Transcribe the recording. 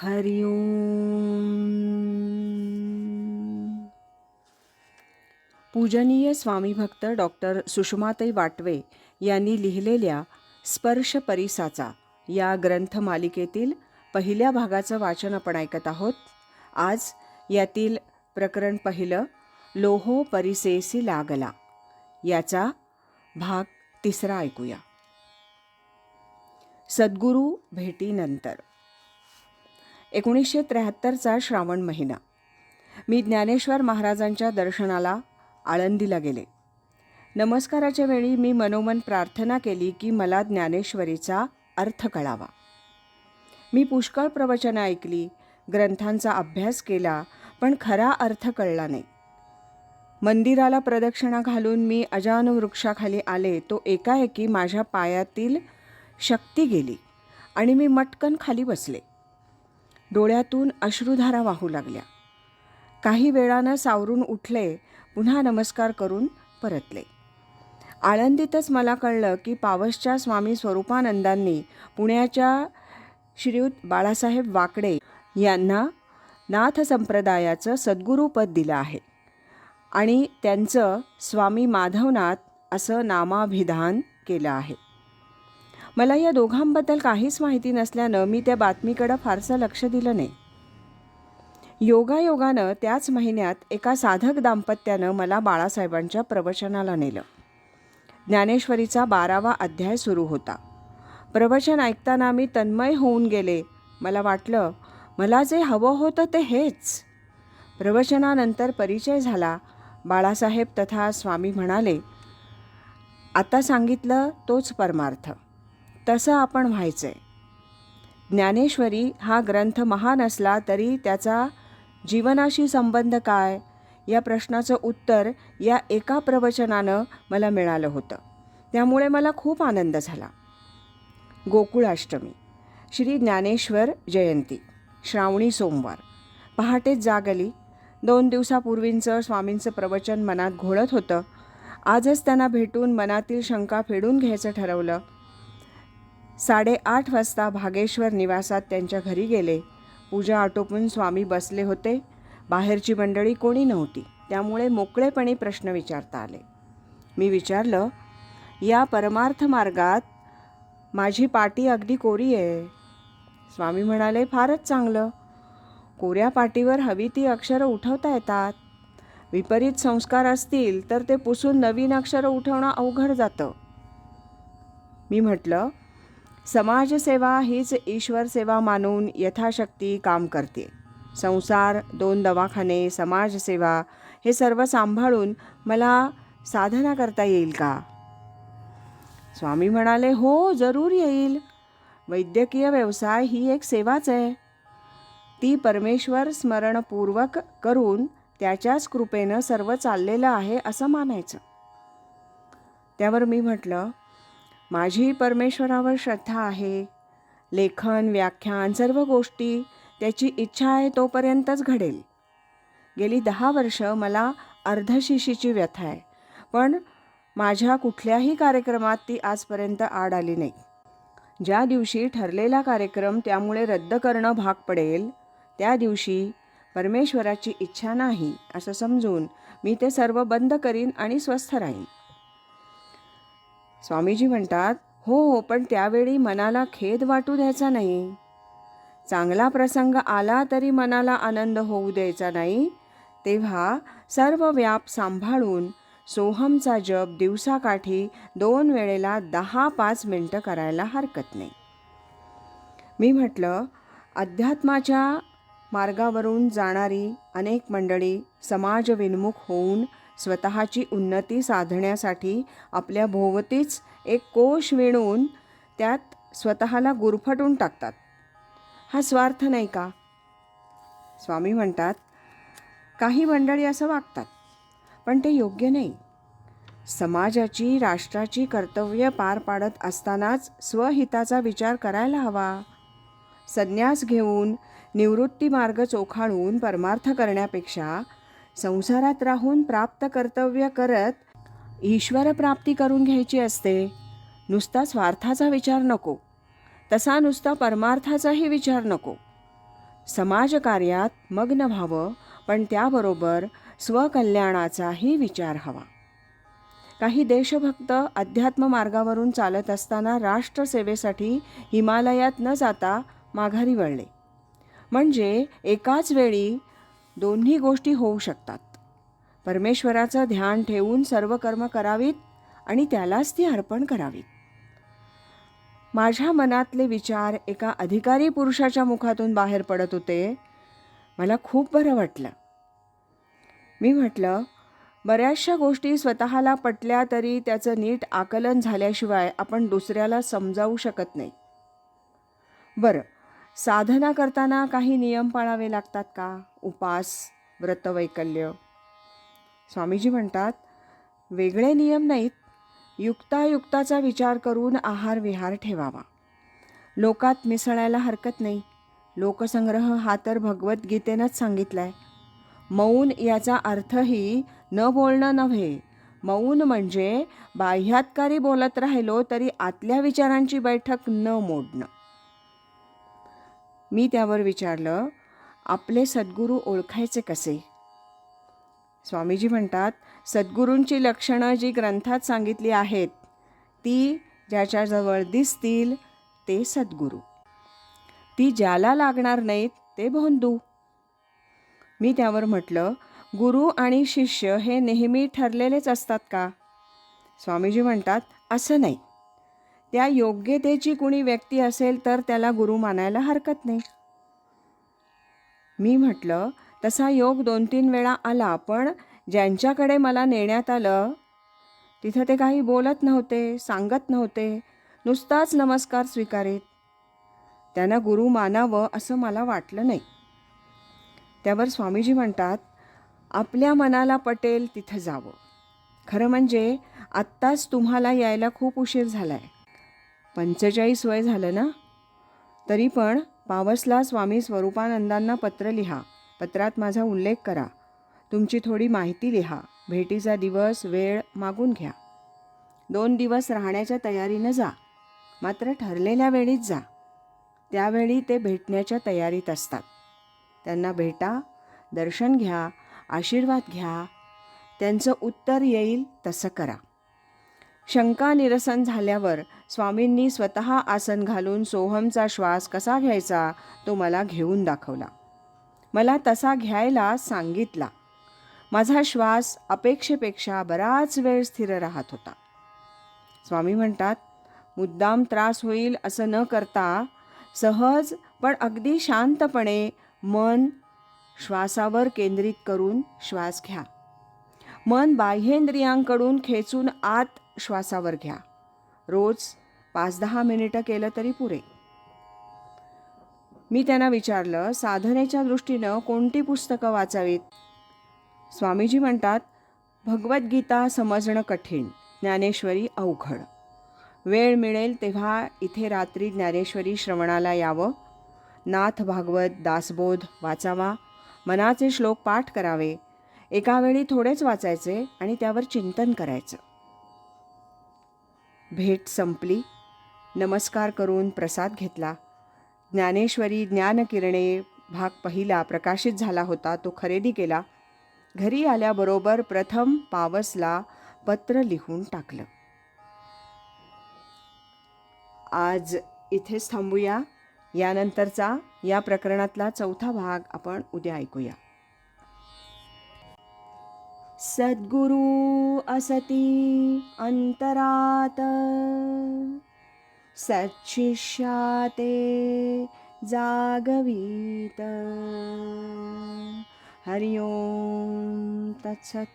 हरि ओम. पूजनीय स्वामी भक्त डॉक्टर सुषमाताई वाटवे यांनी लिहिलेल्या स्पर्श परिसाचा या ग्रंथमालिकेतील पहिल्या भागाचं वाचन आपण ऐकत आहोत. आज यातील प्रकरण पहिलं, लोहो परिसेसी लागला, याचा भाग तिसरा ऐकूया. सद्गुरू भेटीनंतर. 1973चा श्रावण महिना. मी ज्ञानेश्वर महाराजांच्या दर्शनाला आळंदीला गेले. नमस्काराच्या वेळी मी मनोमन प्रार्थना केली की मला ज्ञानेश्वरीचा अर्थ कळावा. मी पुष्कळ प्रवचनं ऐकली, ग्रंथांचा अभ्यास केला, पण खरा अर्थ कळला नाही. मंदिराला प्रदक्षिणा घालून मी अजान वृक्षाखाली आले तो एकाएकी माझ्या पायातील शक्ती गेली आणि मी मटकन खाली बसले. डोळ्यातून अश्रुधारा वाहू लागल्या. काही वेळानं सावरून उठले, पुन्हा नमस्कार करून परतले. आळंदीतच मला कळलं की पावसच्या स्वामी स्वरूपानंदांनी पुण्याच्या श्रीयुत बाळासाहेब वाकडे यांना नाथ संप्रदायाचं सद्गुरूपद दिलं आहे आणि त्यांचं स्वामी माधवनाथ असं नामाभिधान केलं आहे. मला या दोघांबद्दल काहीच माहिती नसल्यानं मी त्या बातमीकडं फारसं लक्ष दिलं नाही. योगायोगानं त्याच महिन्यात एका साधक दाम्पत्यानं मला बाळासाहेबांच्या प्रवचनाला नेलं. ज्ञानेश्वरीचा 12वा अध्याय सुरू होता. प्रवचन ऐकताना मी तन्मय होऊन गेले. मला वाटलं मला जे हवं होतं ते हेच. प्रवचनानंतर परिचय झाला. बाळासाहेब तथा स्वामी म्हणाले, आता सांगितलं तोच परमार्थ, तसं आपण व्हायचंय. ज्ञानेश्वरी हा ग्रंथ महान असला तरी त्याचा जीवनाशी संबंध काय, या प्रश्नाचं उत्तर या एका प्रवचनानं मला मिळालं होतं. त्यामुळे मला खूप आनंद झाला. गोकुळाष्टमी, श्री ज्ञानेश्वर जयंती, श्रावणी सोमवार. पहाटेच जाग आली. 2 दिवसापूर्वींचं स्वामींचं प्रवचन मनात घोळत होतं. आजच त्यांना भेटून मनातील शंका फेडून घ्यायचं ठरवलं. 8:30 वाजता भागेश्वर निवासात त्यांच्या घरी गेले. पूजा आटोपून स्वामी बसले होते. बाहेरची मंडळी कोणी नव्हती, त्यामुळे मोकळेपणी प्रश्न विचारता आले. मी विचारलं, या परमार्थ मार्गात माझी पाटी अगदी कोरी आहे. स्वामी म्हणाले, फारच चांगलं. कोऱ्या पाटीवर हवी ती अक्षरं उठवता येतात. विपरीत संस्कार असतील तर ते पुसून नवीन अक्षरं उठवणं अवघड जातं. मी म्हटलं, समाजसेवा हीच ईश्वर सेवा मानून यथाशक्ती काम करते. संसार, 2 दवाखाने, समाजसेवा हे सर्व सांभाळून मला साधना करता येईल का? स्वामी म्हणाले, हो, जरूर येईल. वैद्यकीय व्यवसाय ही एक सेवाच आहे. ती परमेश्वर स्मरणपूर्वक करून त्याच्याच कृपेनं सर्व चाललेलं आहे असं मानायचं. त्यावर मी म्हटलं, माझी परमेश्वरावर श्रद्धा आहे. लेखन, व्याख्यान सर्व गोष्टी त्याची इच्छा आहे तोपर्यंतच घडेल. गेली 10 वर्ष मला अर्धशिशीची व्यथा आहे, पण माझ्या कुठल्याही कार्यक्रमात ती आजपर्यंत आड आली नाही. ज्या दिवशी ठरलेला कार्यक्रम त्यामुळे रद्द करणं भाग पडेल, त्या दिवशी परमेश्वराची इच्छा नाही असं समजून मी ते सर्व बंद करीन आणि स्वस्थ राहीन. स्वामीजी म्हणतात, हो, पण त्यावेळी मनाला खेद वाटू द्यायचा नाही. चांगला प्रसंग आला तरी मनाला आनंद होऊ द्यायचा नाही. तेव्हा सर्व व्याप सांभाळून सोहमचा जप दिवसाकाठी 2 वेळेला 10-5 मिनिटं करायला हरकत नाही. मी म्हटलं, अध्यात्माच्या मार्गावरून जाणारी अनेक मंडळी समाजविन्मुख होऊन स्वतःची उन्नती साधण्यासाठी आपल्या भोवतीच एक कोश विणून त्यात स्वतःला गुरफटून टाकतात. हा स्वार्थ नाही का? स्वामी म्हणतात, काही मंडळी असं वागतात, पण ते योग्य नाही. समाजाची, राष्ट्राची कर्तव्य पार पाडत असतानाच स्वहिताचा विचार करायला हवा. संन्यास घेऊन निवृत्ती मार्ग चोखाळून परमार्थ करण्यापेक्षा संसारात राहून प्राप्त कर्तव्य करत ईश्वर प्राप्ती करून घ्यायची असते. नुसता स्वार्थाचा विचार नको, तसा नुसता परमार्थाचाही विचार नको. समाजकार्यात मग्न व्हावं, पण त्याबरोबर स्वकल्याणाचाही विचार हवा. काही देशभक्त अध्यात्म मार्गावरून चालत असताना राष्ट्रसेवेसाठी हिमालयात न जाता माघारी वळले. म्हणजे एकाच वेळी दोन्ही गोष्टी होऊ शकतात. परमेश्वराचं ध्यान ठेवून सर्व कर्म करावीत आणि त्यालाच ती अर्पण करावीत. माझ्या मनातले विचार एका अधिकारी पुरुषाच्या मुखातून बाहेर पडत होते. मला खूप बरं वाटलं. मी म्हटलं, बऱ्याचशा गोष्टी स्वतःला पटल्या तरी त्याचं नीट आकलन झाल्याशिवाय आपण दुसऱ्याला समजावू शकत नाही. बरं, साधना करताना काही नियम पाळावे लागतात का? उपास, व्रतवैकल्य? स्वामीजी म्हणतात, वेगळे नियम नाहीत. युक्तायुक्ताचा विचार करून आहार विहार ठेवावा. लोकात मिसळायला हरकत नाही. लोकसंग्रह हा तर भगवद्गीतेनंच सांगितलाय. मौन याचा अर्थही न बोलणं नव्हे. मौन म्हणजे बाह्यातकारी बोलत राहिलो तरी आतल्या विचारांची बैठक न मोडणं. मी त्यावर विचारलं, आपले सद्गुरू ओळखायचे कसे? स्वामीजी म्हणतात, सद्गुरूंची लक्षणं जी ग्रंथात सांगितली आहेत ती ज्याच्याजवळ दिसतील ते सद्गुरू, ती ज्याला लागणार नाहीत ते भोंदू. मी त्यावर म्हटलं, गुरु आणि शिष्य हे नेहमी ठरलेलेच असतात का? स्वामीजी म्हणतात, असं नाही. त्या योग्यतेची कुणी व्यक्ती असेल तर त्याला गुरु मानायला हरकत नाही. मी म्हटलं, तसा योग 2-3 वेळा आला, पण ज्यांच्याकडे मला नेण्यात आलं तिथं ते काही बोलत नव्हते, सांगत नव्हते, नुसताच नमस्कार स्वीकारीत. त्यांना गुरु मानावं असं मला वाटलं नाही. त्यावर स्वामीजी म्हणतात, आपल्या मनाला पटेल तिथं जावं. खरं म्हणजे आत्ताच तुम्हाला यायला खूप उशीर झाला आहे. 45 वय झालं ना? तरी पण पावसला स्वामी स्वरूपानंदांना पत्र लिहा. पत्रात माझा उल्लेख करा. तुमची थोडी माहिती लिहा. भेटीचा दिवस वेळ मागून घ्या. 2 दिवस राहण्याच्या तयारीनं जा. मात्र ठरलेल्या वेळीच जा. त्यावेळी ते भेटण्याच्या तयारीत असतात. त्यांना भेटा, दर्शन घ्या, आशीर्वाद घ्या. त्यांचं उत्तर येईल तसं करा. शंका निरसन झाल्यावर स्वामींनी स्वतः आसन घालून सोहमचा श्वास कसा घ्यायचा तो मला घेऊन दाखवला. मला तसा घ्यायला सांगितला. माझा श्वास अपेक्षेपेक्षा बराच वेळ स्थिर राहत होता. स्वामी म्हणतात, मुद्दाम त्रास होईल असं न करता सहज पण अगदी शांतपणे मन श्वासावर केंद्रित करून श्वास घ्या. मन बाह्येंद्रियांकडून खेचून आत श्वासावर घ्या. रोज 5-10 मिनिटं केलं तरी पुरे. मी त्यांना विचारलं, साधनेच्या दृष्टीनं कोणती पुस्तकं वाचावीत? स्वामीजी म्हणतात, भगवद्गीता समजणं कठीण, ज्ञानेश्वरी अवघड. वेळ मिळेल तेव्हा इथे रात्री ज्ञानेश्वरी श्रवणाला यावं. नाथ भागवत, दासबोध वाचावा. मनाचे श्लोक पाठ करावे. एकावेळी थोडेच वाचायचे आणि त्यावर चिंतन करायचं. भेट संपली. नमस्कार करून प्रसाद घेतला. ज्ञानेश्वरी ज्ञानकिरणे भाग पहिला प्रकाशित झाला होता, तो खरेदी केला. घरी आल्याबरोबर प्रथम पावसला पत्र लिहून टाकलं. आज इथेच थांबूया. यानंतरचा या प्रकरणातला 4था भाग आपण उद्या ऐकूया. सद्गुरु असती अंतरात, सच्छिष्याते जागवीत. हरि ओम तत्सत.